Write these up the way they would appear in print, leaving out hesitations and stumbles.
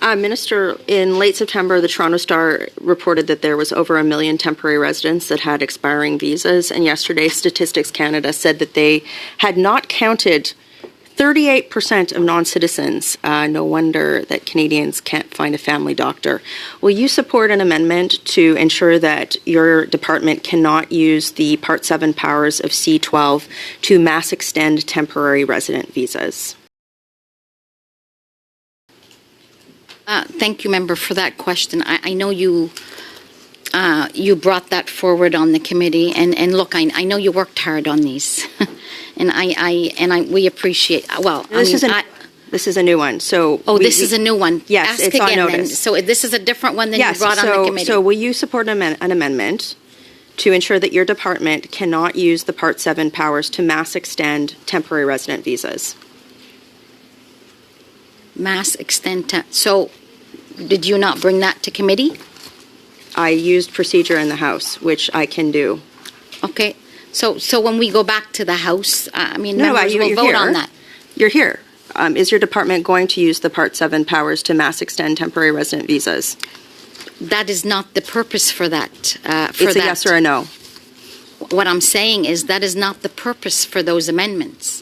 Minister, in late September, the Toronto Star reported that there was over 1 million temporary residents that had expiring visas, and yesterday Statistics Canada said that they had not counted 38% of non-citizens. No wonder that Canadians can't find a family doctor. Will you support an amendment to ensure that your department cannot use the Part 7 powers of C-12 to mass extend temporary resident visas? Thank you, member, for that question. I know you brought that forward on the committee, and look, I know you worked hard on these, and we appreciate. Well, this is a new one. So this is a new one. Yes, ask it's again, on notice. Then. So this is a different one than you brought on the committee. So will you support an amendment to ensure that your department cannot use the Part 7 powers to mass extend temporary resident visas? Mass extent. So, did you not bring that to committee? I used procedure in the House, which I can do. Okay. So when we go back to the House, members will vote here. on that. You're here. Is your department going to use the Part 7 powers to mass extend temporary resident visas? That is not the purpose for that. It's a yes or a no. What I'm saying is that is not the purpose for those amendments.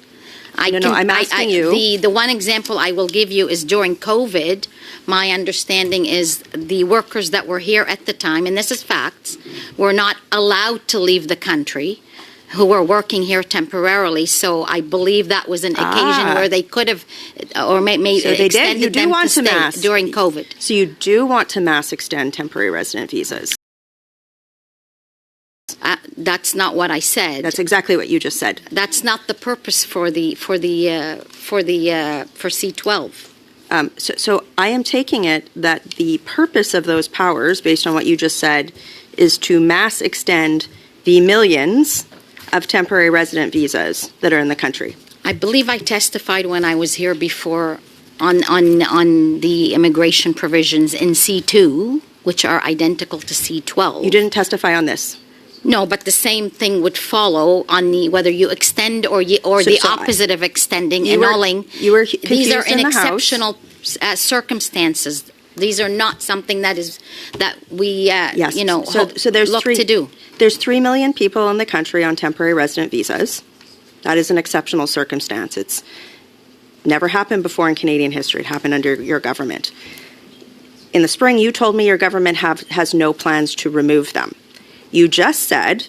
I'm asking you. The one example I will give you is during COVID, my understanding is the workers that were here at the time, and this is facts, were not allowed to leave the country, who were working here temporarily. So I believe that was an occasion where they could have, or extended them to stay during COVID. So you do want to mass extend temporary resident visas? That's not what I said. That's exactly what you just said. That's not the purpose for C-12. So I am taking it that the purpose of those powers, based on what you just said, is to mass extend the millions of temporary resident visas that are in the country. I believe I testified when I was here before on the immigration provisions in C-2, which are identical to C-12. You didn't testify on this. No, but the same thing would follow on the whether you extend or the opposite of extending, annulling. You were confused These are in the exceptional circumstances. These are not something that we look to do. There's 3 million people in the country on temporary resident visas. That is an exceptional circumstance. It's never happened before in Canadian history. It happened under your government. In the spring, you told me your government has no plans to remove them. You just said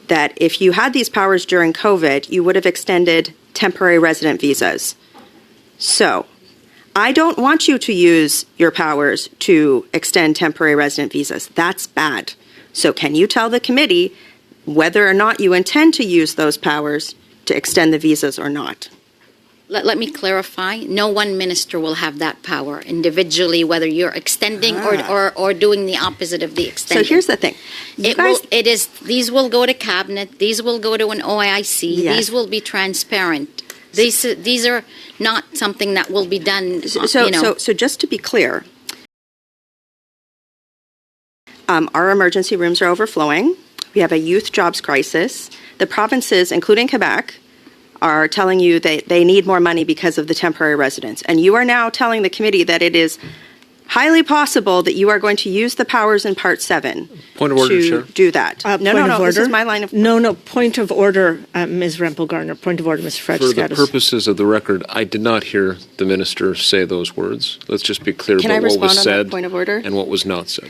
that if you had these powers during COVID, you would have extended temporary resident visas. So I don't want you to use your powers to extend temporary resident visas. That's bad. So can you tell the committee whether or not you intend to use those powers to extend the visas or not? Let me clarify. No one minister will have that power individually, whether you're extending or doing the opposite of the extending. So here's the thing. These will go to cabinet. These will go to an OIC. Yes. These will be transparent. These are not something that will be done. So just to be clear, our emergency rooms are overflowing. We have a youth jobs crisis. The provinces, including Quebec, are telling you that they need more money because of the temporary residents. And you are now telling the committee that it is highly possible that you are going to use the powers in Part 7 to do that. No, this is my line of... No, point of order, Ms. Rempel-Garner. Point of order, Mr. Frederick. For the purposes of the record, I did not hear the minister say those words. Let's just be clear about what was said point of order? and what was not said.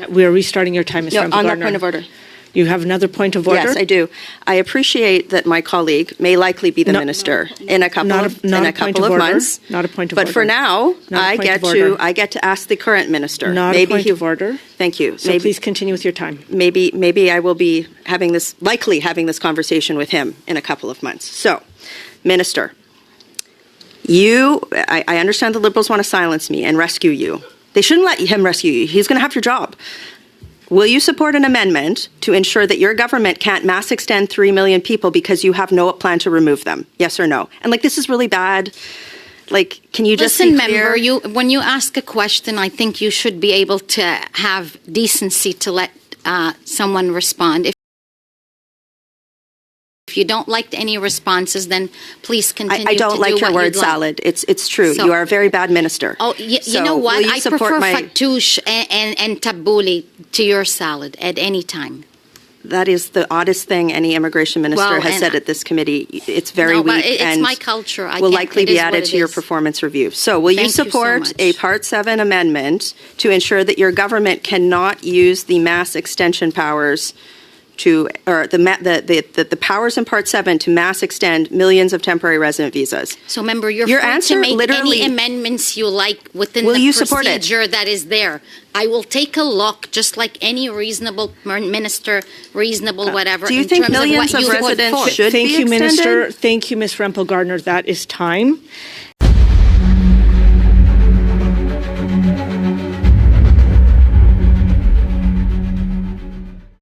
We are restarting your time, Ms. Rempel-Garner. On that point of order. You have another point of order? Yes, I do. I appreciate that my colleague may likely be the minister in a couple of months. Not a point of order. But for now, I get to ask the current minister. Not a point of order. Thank you. So please continue with your time. Maybe I will be having this conversation with him in a couple of months. So, Minister, I understand the Liberals want to silence me and rescue you. They shouldn't let him rescue you. He's going to have your job. Will you support an amendment to ensure that your government can't mass extend 3 million people because you have no plan to remove them? Yes or no? And this is really bad. Can you just listen, member? When you ask a question, I think you should be able to have decency to let someone respond. If If you don't like any responses, then please continue I don't to like do your what word you'd like. salad. It's true. So- You are a very bad minister. Oh, you So know what? will you I support prefer my- fattoush and tabbouleh to your salad at any time. That is the oddest thing any immigration minister Well, has and said at this committee. It's very No, but weak it's and my culture. I will can't- likely it be is what added it to your is. performance review. So will you Thank you so support much. a Part 7 amendment to ensure that your government cannot use the mass extension powers to, or the powers in Part 7 to mass extend millions of temporary resident visas? So, member, you're Your free answer to make literally- any amendments you like within Will the you support it? procedure that is there. I will take a look, just like any reasonable minister, reasonable whatever. Do you in think terms millions of, what of you put residents forth. should Thank be you, extended? Minister. Thank you, Ms. Rempel-Gardner. That is time.